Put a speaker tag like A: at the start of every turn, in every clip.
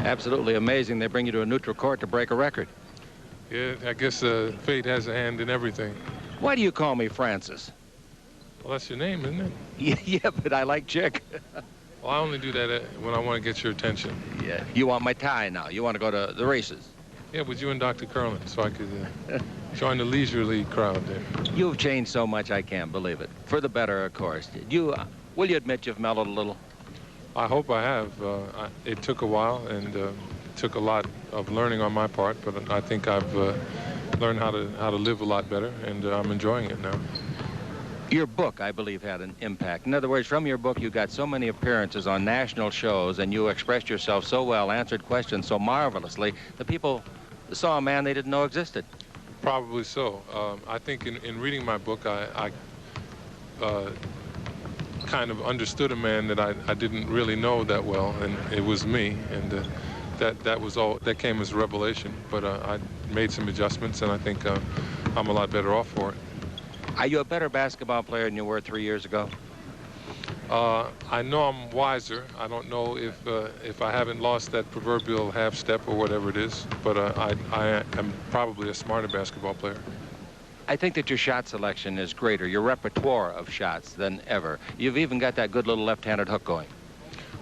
A: Absolutely amazing. They bring you to a neutral court to break a record.
B: Yeah, I guess fate has a hand in everything.
A: Why do you call me Francis?
B: Well, that's your name, isn't it?
A: Yeah, but I like Chick.
B: Well, I only do that when I want to get your attention.
A: Yeah. You want my tie now. You want to go to the races.
B: Yeah, with you and Dr. Curlin, so I could join the leisurely crowd there.
A: You've changed so much, I can't believe it. For the better, of course. Will you admit you've mellowed a little?
B: I hope I have. It took a while, and took a lot of learning on my part, but I think I've learned how to live a lot better, and I'm enjoying it now.
A: Your book, I believe, had an impact. In other words, from your book, you got so many appearances on national shows, and you expressed yourself so well, answered questions so marvelously, that people saw a man they didn't know existed.
B: Probably so. I think in reading my book, I kind of understood a man that I didn't really know that well, and it was me, and that was all that came as a revelation. But I made some adjustments, and I think I'm a lot better off for it.
A: Are you a better basketball player than you were 3 years ago?
B: I know I'm wiser. I don't know if I haven't lost that proverbial half step or whatever it is, but I am probably a smarter basketball player.
A: I think that your shot selection is greater, your repertoire of shots, than ever. You've even got that good little left-handed hook going.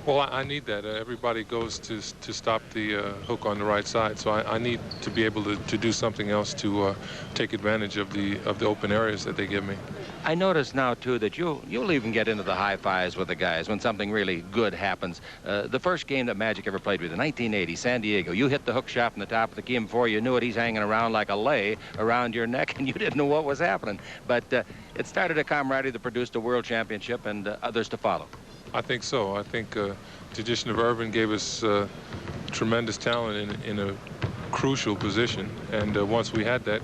B: Well, I need that. Everybody goes to stop the hook on the right side, so I need to be able to do something else to take advantage of the open areas that they give me.
A: I notice now, too, that you'll even get into the high fives with the guys when something really good happens. The first game that Magic ever played with, in 1980, San Diego, you hit the hook shot from the top of the key, and before you knew it, he's hanging around like a lei around your neck, and you didn't know what was happening. But it started a camaraderie that produced a world championship and others to follow.
B: I think so. I think tradition of Irvin gave us tremendous talent in a crucial position, and once we had that,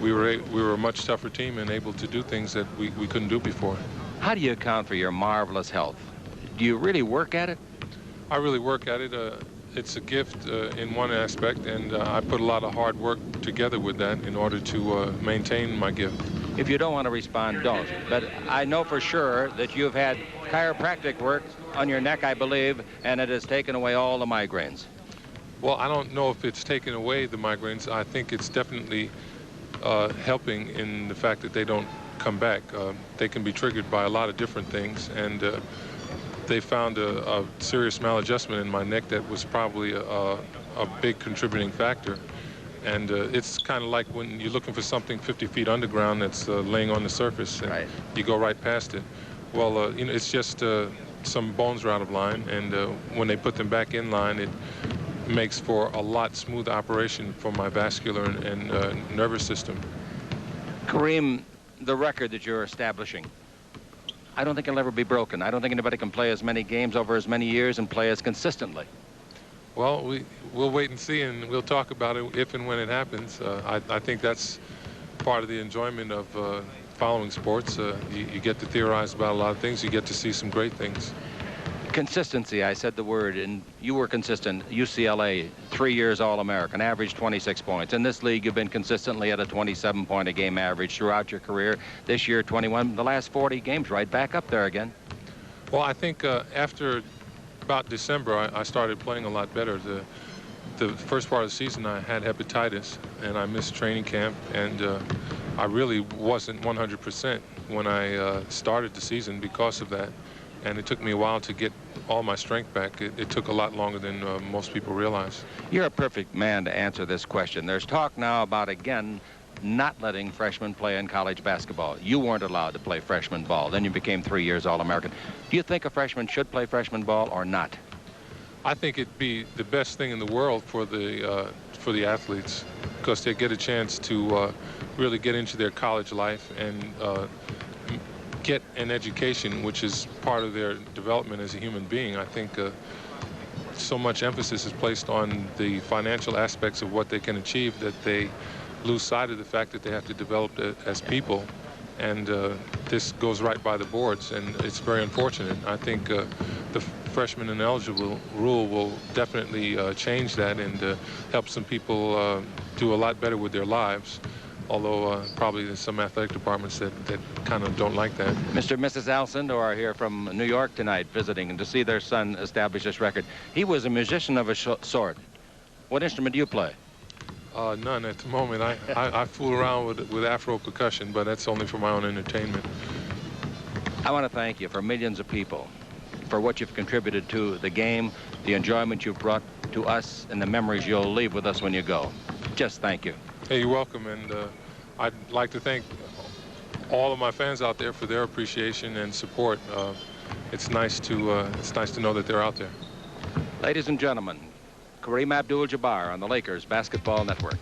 B: we were a much tougher team and able to do things that we couldn't do before.
A: How do you account for your marvelous health? Do you really work at it?
B: I really work at it. It's a gift in one aspect, and I put a lot of hard work together with that in order to maintain my gift.
A: If you don't want to respond, don't. But I know for sure that you've had chiropractic work on your neck, I believe, and it has taken away all the migraines.
B: Well, I don't know if it's taken away the migraines. I think it's definitely helping in the fact that they don't come back. They can be triggered by a lot of different things, and they found a serious maladjustment in my neck that was probably a big contributing factor. And it's kind of like when you're looking for something 50 feet underground that's laying on the surface, and
A: right.
B: You go right past it. Well, you know, it's just some bones are out of line, and when they put them back in line, it makes for a lot smoother operation for my vascular and nervous system.
A: Kareem, the record that you're establishing, I don't think it'll ever be broken. I don't think anybody can play as many games over as many years and play as consistently.
B: Well, we'll wait and see, and we'll talk about it if and when it happens. I think that's part of the enjoyment of following sports. You get to theorize about a lot of things. You get to see some great things.
A: Consistency, I said the word, and you were consistent. UCLA, 3 years All-American, averaged 26 points. In this league, you've been consistently at a 27-point-a-game average throughout your career. This year, 21. The last 40 games, right back up there again.
B: Well, I think after about December, I started playing a lot better. The first part of the season, I had hepatitis, and I missed training camp, and I really wasn't 100% when I started the season because of that. And it took me a while to get all my strength back. It took a lot longer than most people realize.
A: You're a perfect man to answer this question. There's talk now about, again, not letting freshmen play in college basketball. You weren't allowed to play freshman ball. Then you became 3 years All-American. Do you think a freshman should play freshman ball or not?
B: I think it'd be the best thing in the world for the athletes, because they get a chance to really get into their college life and get an education, which is part of their development as a human being. I think so much emphasis is placed on the financial aspects of what they can achieve that they lose sight of the fact that they have to develop as people. And this goes right by the boards, and it's very unfortunate. I think the freshman ineligible rule will definitely change that and help some people do a lot better with their lives. although probably there's some athletic departments that kind of don't like that.
A: Mr. and Mrs. Alcindor are here from New York tonight visiting and to see their son establish this record. He was a musician of a sort. What instrument do you play?
B: None at the moment. I fool around with Afro percussion, but that's only for my own entertainment.
A: I want to thank you for millions of people for what you've contributed to the game, the enjoyment you've brought to us, and the memories you'll leave with us when you go. Just thank you.
B: Hey, you're welcome, and I'd like to thank all of my fans out there for their appreciation and support. It's nice to know that they're out there.
A: Ladies and gentlemen, Kareem Abdul-Jabbar on the Lakers Basketball Network.